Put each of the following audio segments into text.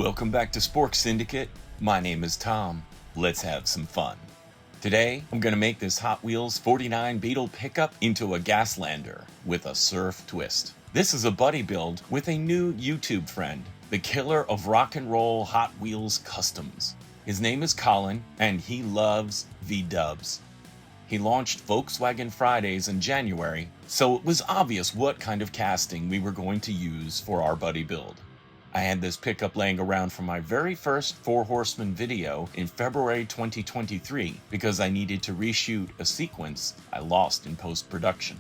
Welcome back to Spork Syndicate. My name is Tom. Let's have some fun. Today, I'm going to make this Hot Wheels 49 Beetle pickup into a Gaslander with a surf twist. This is a buddy build with a new YouTube friend, the killer of rock and roll Hot Wheels customs. His name is Colin, and he loves V-dubs. He launched Volkswagen Fridays in January, so it was obvious what kind of casting we were going to use for our buddy build. I had this pickup laying around from my very first Four Horsemen video in February 2023 because I needed to reshoot a sequence I lost in post-production.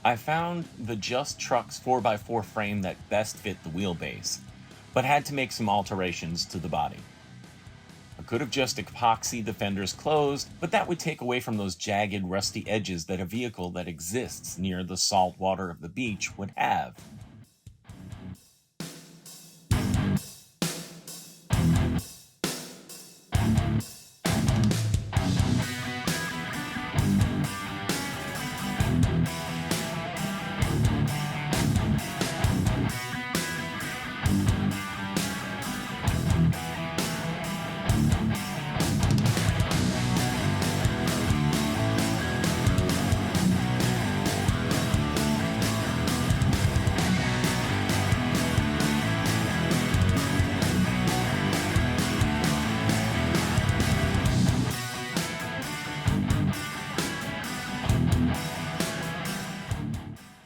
I found the Just Trucks 4x4 frame that best fit the wheelbase, but had to make some alterations to the body. I could have just epoxied the fenders closed, but that would take away from those jagged, rusty edges that a vehicle that exists near the salt water of the beach would have.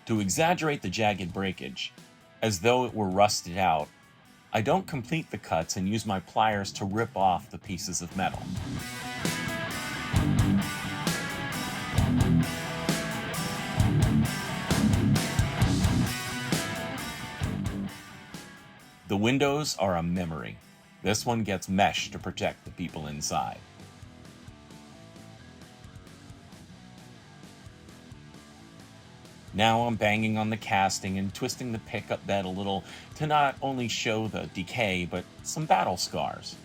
To exaggerate the jagged breakage, as though it were rusted out, I don't complete the cuts and use my pliers to rip off the pieces of metal. The windows are a memory. This one gets mesh to protect the people inside. Now I'm banging on the casting and twisting the pickup bed a little to not only show the decay, but some battle scars.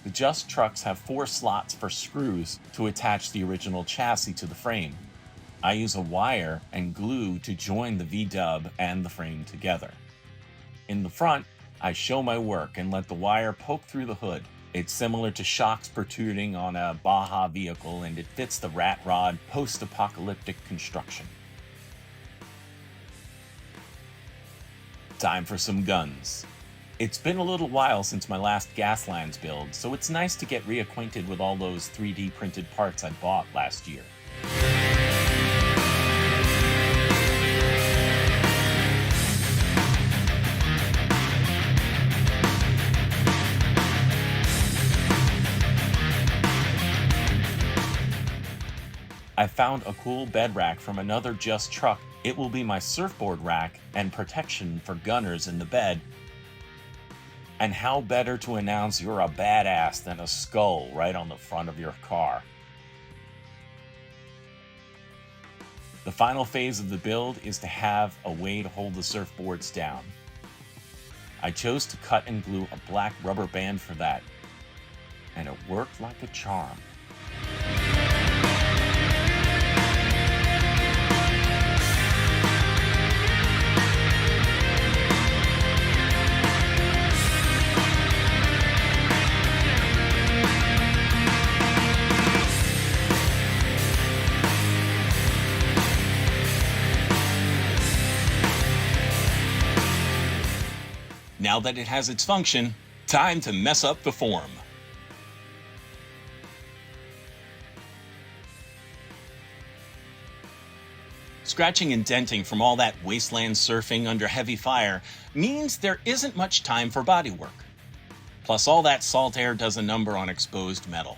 The Just Trucks have 4 slots for screws to attach the original chassis to the frame. I use a wire and glue to join the V-dub and the frame together. In the front, I show my work and let the wire poke through the hood. It's similar to shocks protruding on a Baja vehicle, and it fits the rat rod post-apocalyptic construction. Time for some guns. It's been a little while since my last Gaslands build, so it's nice to get reacquainted with all those 3D printed parts I bought last year. I found a cool bed rack from another Just Truck. It will be my surfboard rack and protection for gunners in the bed. And how better to announce you're a badass than a skull right on the front of your car. The final phase of the build is to have a way to hold the surfboards down. I chose to cut and glue a black rubber band for that, and it worked like a charm. Now that it has its function, time to mess up the form. Scratching and denting from all that wasteland surfing under heavy fire means there isn't much time for bodywork. Plus, all that salt air does a number on exposed metal.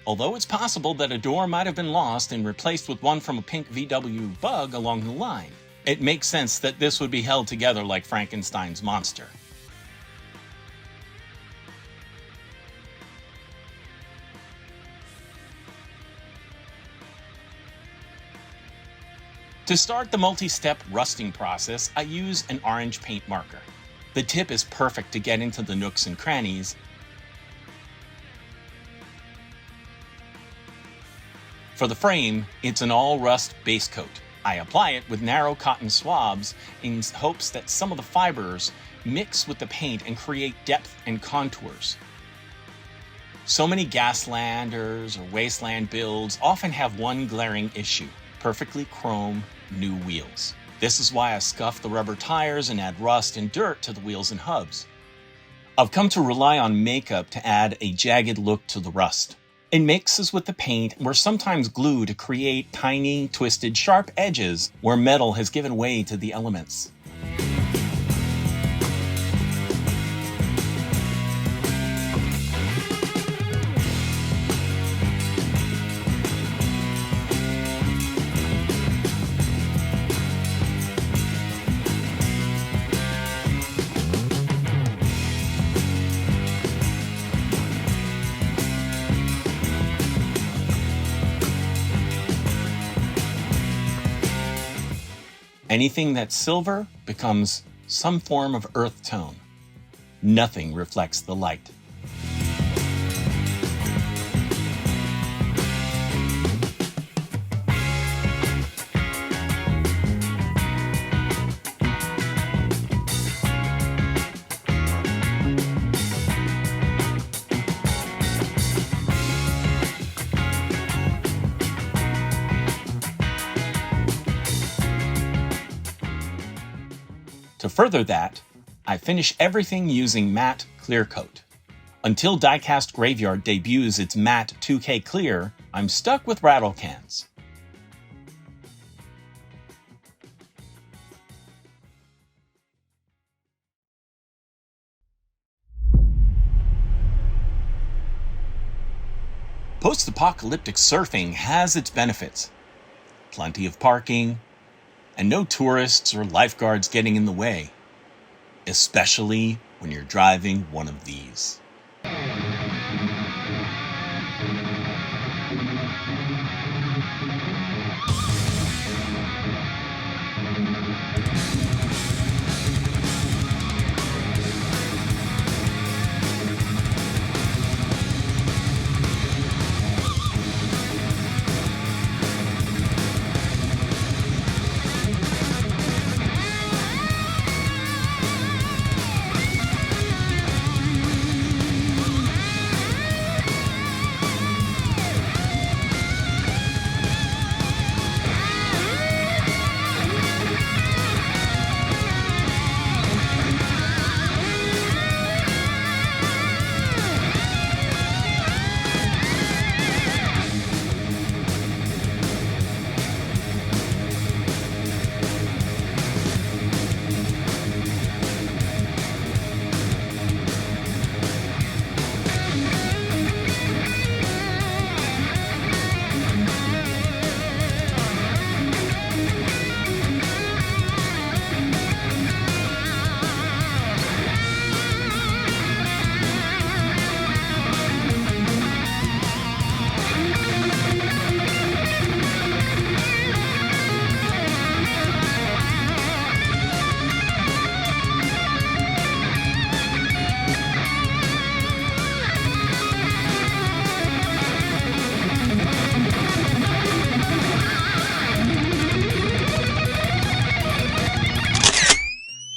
Although it's possible that a door might have been lost and replaced with one from a pink VW Bug along the line, it makes sense that this would be held together like Frankenstein's monster. To start the multi-step rusting process, I use an orange paint marker. The tip is perfect to get into the nooks and crannies. For the frame, it's an all-rust base coat. I apply it with narrow cotton swabs in hopes that some of the fibers mix with the paint and create depth and contours. So many Gaslanders or Wasteland builds often have one glaring issue: perfectly chrome new wheels. This is why I scuff the rubber tires and add rust and dirt to the wheels and hubs. I've come to rely on makeup to add a jagged look to the rust. It mixes with the paint or sometimes glue to create tiny, twisted, sharp edges where metal has given way to the elements. Anything that's silver becomes some form of earth tone. Nothing reflects the light. To further that, I finish everything using matte clear coat. Until Diecast Graveyard debuts its matte 2K clear, I'm stuck with rattle cans. Post-apocalyptic surfing has its benefits. Plenty of parking, and no tourists or lifeguards getting in the way, especially when you're driving one of these.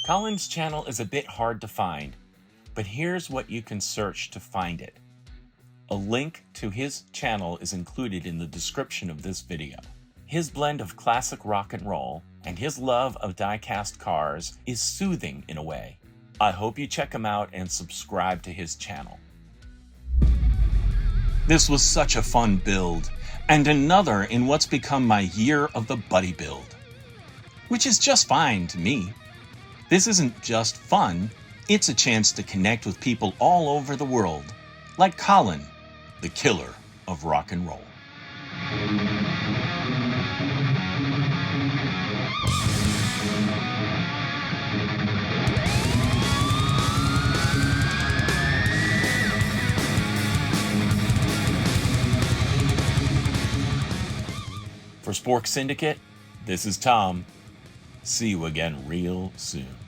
Colin's channel is a bit hard to find, but here's what you can search to find it. A link to his channel is included in the description of this video. His blend of classic rock and roll and his love of die-cast cars is soothing in a way. I hope you check him out and subscribe to his channel. This was such a fun build, and another in what's become my year of the buddy build, which is just fine to me. This isn't just fun, it's a chance to connect with people all over the world, like Colin, the killer of rock and roll. For Spork Syndicate, This is Tom. See you again real soon.